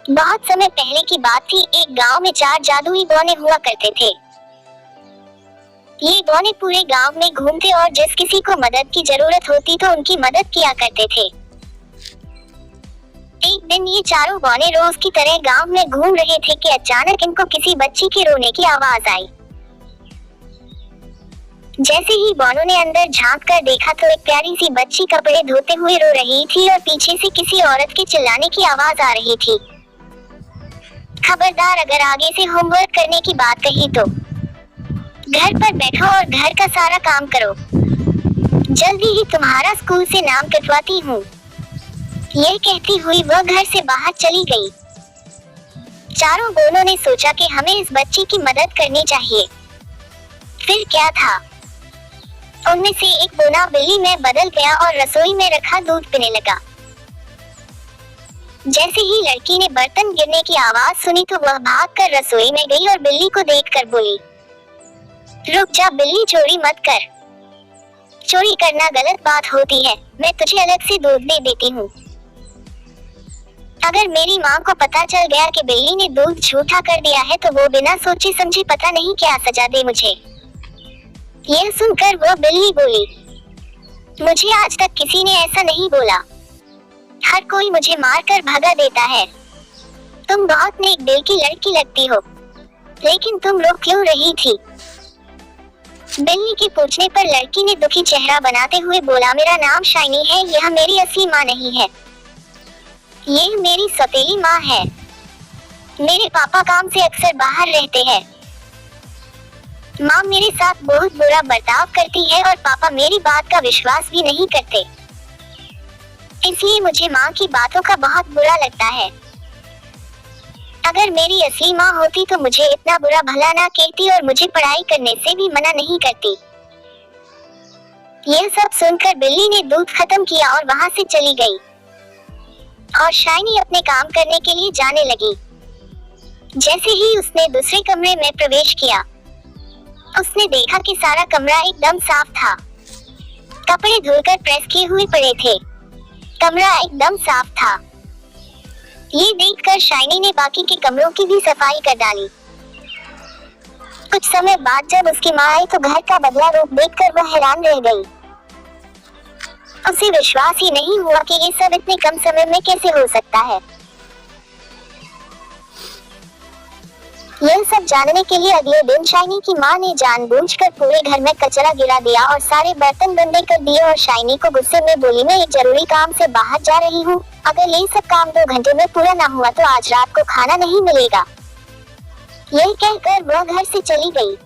बहुत समय पहले की बात थी। एक गांव में 4 जादुई बौने हुआ करते थे। ये बौने पूरे गांव में घूमते और जिस किसी को मदद की जरूरत होती तो उनकी मदद किया करते थे। एक दिन ये चारों बौने रोज की तरह गांव में घूम रहे थे कि अचानक इनको किसी बच्ची के रोने की आवाज आई। जैसे ही बौनों ने अंदर झांक कर देखा तो एक प्यारी सी बच्ची कपड़े धोते हुए रो रही थी और पीछे से किसी औरत के चिल्लाने की आवाज आ रही थी। खबरदार, अगर आगे से होमवर्क करने की बात कही तो घर पर बैठो और घर का सारा काम करो। जल्दी ही तुम्हारा स्कूल से नाम कटवाती हूँ। यह कहती हुई वह घर से बाहर चली गई। चारों बौनों ने सोचा कि हमें इस बच्ची की मदद करनी चाहिए। फिर क्या था, उनमें से एक बौना बिल्ली में बदल गया और रसोई में रखा दूध पीने लगा। जैसे ही लड़की ने बर्तन गिरने की आवाज सुनी तो वह भागकर रसोई में गई और बिल्ली को देखकर बोली, रुक जा बिल्ली, चोरी मत कर। चोरी करना गलत बात होती है। मैं तुझे अलग से दूध दे देती हूँ। अगर मेरी माँ को पता चल गया कि बिल्ली ने दूध झूठा कर दिया है तो वो बिना सोचे समझे पता नहीं क्या सजा दे मुझे। यह सुनकर वह बिल्ली बोली, मुझे आज तक किसी ने ऐसा नहीं बोला। हर कोई मुझे मारकर भगा देता है। तुम बहुत नेक दिल की लड़की लगती हो, लेकिन तुम रो क्यों रही थी? बिल्ली के पूछने पर लड़की ने दुखी चेहरा बनाते हुए बोला, मेरा नाम शाइनी है। यह मेरी असली माँ नहीं है, ये मेरी सौतेली माँ है। मेरे पापा काम से अक्सर बाहर रहते हैं। माँ मेरे साथ बहुत बुरा बर्ताव करती है और पापा मेरी बात का विश्वास भी नहीं करते। इसलिए मुझे माँ की बातों का बहुत बुरा लगता है। अगर मेरी असली माँ होती तो मुझे इतना बुरा भला ना कहती और मुझे पढ़ाई करने से भी मना नहीं करती। यह सब सुनकर बिल्ली ने दूध खत्म किया और वहाँ से चली गई और शाइनी अपने काम करने के लिए जाने लगी। जैसे ही उसने दूसरे कमरे में प्रवेश किया, उसने देखा कि सारा कमरा एकदम साफ था। कपड़े धुलकर प्रेस किए हुए पड़े थे। कमरा एकदम साफ था। ये देखकर शाइनी ने बाकी के कमरों की भी सफाई कर डाली। कुछ समय बाद जब उसकी माँ आई तो घर का बदला रूप देखकर वह हैरान रह गई। उसे विश्वास ही नहीं हुआ कि ये सब इतने कम समय में कैसे हो सकता है। यह सब जानने के लिए अगले दिन शाइनी की माँ ने जानबूझकर पूरे घर में कचरा गिरा दिया और सारे बर्तन गंदे कर दिए और शाइनी को गुस्से में बोली, मैं एक जरूरी काम से बाहर जा रही हूँ। अगर ये सब काम 2 घंटे में पूरा ना हुआ तो आज रात को खाना नहीं मिलेगा। यह कहकर वह घर से चली गई।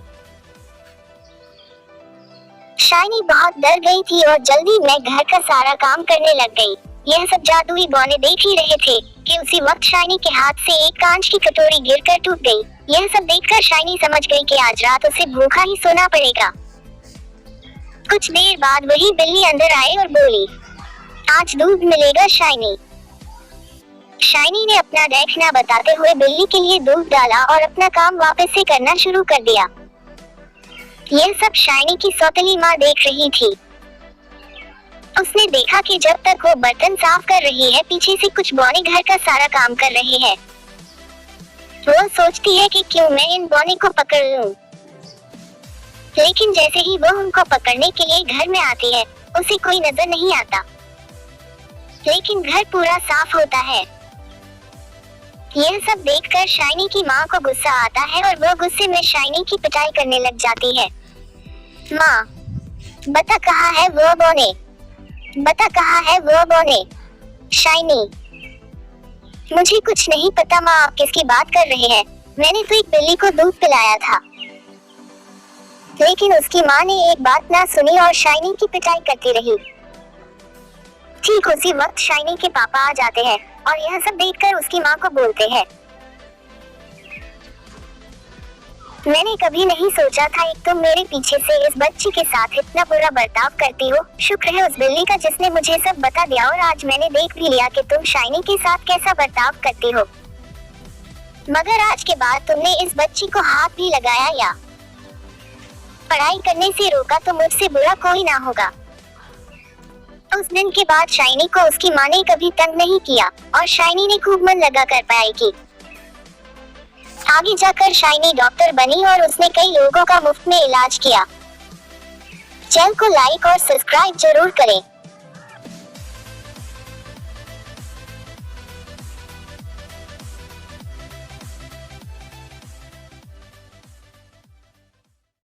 शाइनी बहुत डर गई थी और जल्दी में घर का सारा काम करने लग गई। यह सब जादुई बौने देख ही रहे थे कि उसी वक्त शाइनी के हाथ से एक कांच की कटोरी गिरकर टूट गई। यह सब देखकर शाइनी समझ गई कि आज रात उसे भूखा ही सोना पड़ेगा। कुछ देर बाद वही बिल्ली अंदर आई और बोली, आज दूध मिलेगा शाइनी। शाइनी ने अपना देखना बताते हुए बिल्ली के लिए दूध डाला और अपना काम वापस से करना शुरू कर दिया। यह सब शाइनी की सौतेली माँ देख रही थी। उसने देखा कि जब तक वो बर्तन साफ कर रही है, पीछे से कुछ बौने घर का सारा काम कर रहे हैं। वो सोचती है कि क्यों मैं इन बौने को पकड़ लूं। लेकिन जैसे ही वो उनको पकड़ने के लिए घर में आती है, उसे कोई नजर नहीं आता। लेकिन घर पूरा साफ होता है। यह सब देखकर शाइनी की माँ को गुस्सा आता है और वो गुस्से में शाइनी की पिटाई करने लग जाती है। माँ, बता कहाँ है वो बौने? बता कहाँ है वो बौने? शाइनी, मुझे कुछ नहीं पता माँ, आप किसकी बात कर रहे हैं? मैंने तो एक बिल्ली को दूध पिलाया था। लेकिन उसकी माँ ने एक बात ना सुनी और शाइनी की पिटाई करती रही। ठीक उसी वक्त शाइनी के पापा आ जाते हैं और यह सब देखकर उसकी माँ को बोलते हैं, मैंने कभी नहीं सोचा था कि तुम मेरे पीछे से इस बच्ची के साथ इतना बुरा बर्ताव करती हो। शुक्र है उस बिल्ली का जिसने मुझे सब बता दिया और आज मैंने देख भी लिया कि तुम शाइनी के साथ कैसा बर्ताव करती हो। मगर आज के बाद तुमने इस बच्ची को हाथ भी लगाया या पढ़ाई करने से रोका तो मुझसे बुरा कोई ना होगा। उस दिन के बाद शाइनी को उसकी माँ ने कभी तंग नहीं किया और शाइनी ने खूब मन लगा कर पढ़ाई की। आगे जाकर शाइनी डॉक्टर बनी और उसने कई लोगों का मुफ्त में इलाज किया। चैनल को लाइक और सब्सक्राइब जरूर करें।